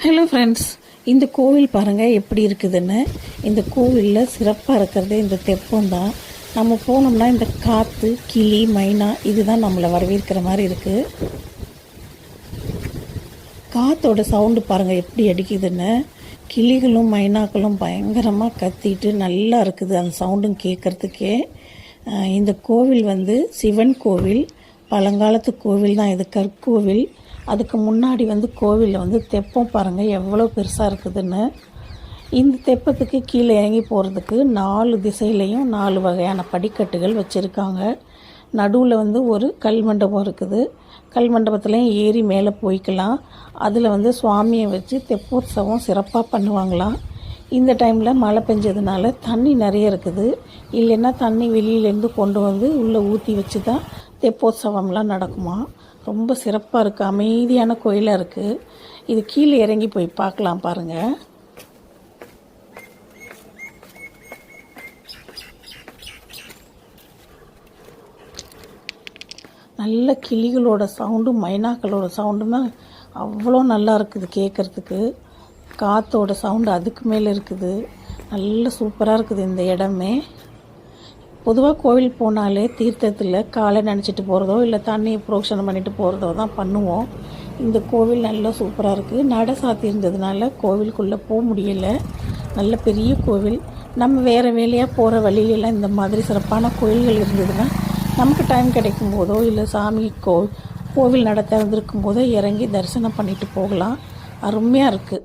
Hello friends, இந்த கோவில் பாருங்கள் எப்படி இருக்குதுன்னு. இந்த கோவிலில் சிறப்பாக இருக்கிறதே இந்த தெப்பம் தான். நம்ம போனோம்னா இந்த காற்று, கிளி, மைனா இதுதான் நம்மளை வரவேற்கிற மாதிரி இருக்குது. காற்றோட சவுண்டு பாருங்கள் எப்படி அடிக்குதுன்னு. கிளிகளும் மைனாக்களும் பயங்கரமாக கத்திட்டு நல்லா இருக்குது அந்த சவுண்டும் கேட்குறதுக்கே. இந்த கோவில் வந்து சிவன் கோவில், பழங்காலத்து கோவில் தான் இது, கற்கோவில். அதுக்கு முன்னாடி வந்து கோவிலில் வந்து தெப்பம் பாருங்கள் எவ்வளோ பெருசாக இருக்குதுன்னு. இந்த தெப்பத்துக்கு கீழே இறங்கி போகிறதுக்கு 4 திசையிலையும் 4 வகையான படிக்கட்டுகள் வச்சுருக்காங்க. நடுவில் வந்து ஒரு கல் மண்டபம் இருக்குது. கல் மண்டபத்துலேயும் ஏறி மேலே போய்க்கலாம். அதில் வந்து சுவாமியை வச்சு தெப்போத்சவம் சிறப்பாக பண்ணுவாங்களாம். இந்த டைமில் மழை பெஞ்சதுனால தண்ணி நிறைய இருக்குது. இல்லைன்னா தண்ணி வெளியிலேருந்து கொண்டு வந்து உள்ளே ஊற்றி வச்சு தான் தெப்போத்சவம்லாம் நடக்குமா. ரொம்ப சிறப்பாக இருக்குது, அமைதியான கோயிலாக இருக்குது. இது கீழே இறங்கி போய் பார்க்கலாம் பாருங்கள். நல்ல கிளிகளோட சவுண்டும் மைனாக்களோட சவுண்டுமே அவ்வளோ நல்லா இருக்குது கேட்குறதுக்கு. காற்றோட சவுண்டு அதுக்கு மேலே இருக்குது. நல்ல சூப்பராக இருக்குது இந்த இடமே. பொதுவாக கோவில் போனாலே தீர்த்தத்தில் காலை நினச்சிட்டு போகிறதோ இல்லை தண்ணி புரோக்ஷனம் பண்ணிட்டு போகிறதோ தான் பண்ணுவோம். இந்த கோவில் நல்லா சூப்பராக இருக்குது. நடை சாத்தி இருந்ததுனால கோவிலுக்குள்ளே போக முடியலை. நல்ல பெரிய கோவில். நம்ம வேறு வேலையாக போகிற வழியிலலாம் இந்த மாதிரி சிறப்பான கோயில்கள் இருந்ததுன்னா நமக்கு டைம் கிடைக்கும் போதோ இல்லை சாமி கோவில் நட திறந்திருக்கும் போதோ இறங்கி தரிசனம் பண்ணிட்டு போகலாம். அருமையாக இருக்குது.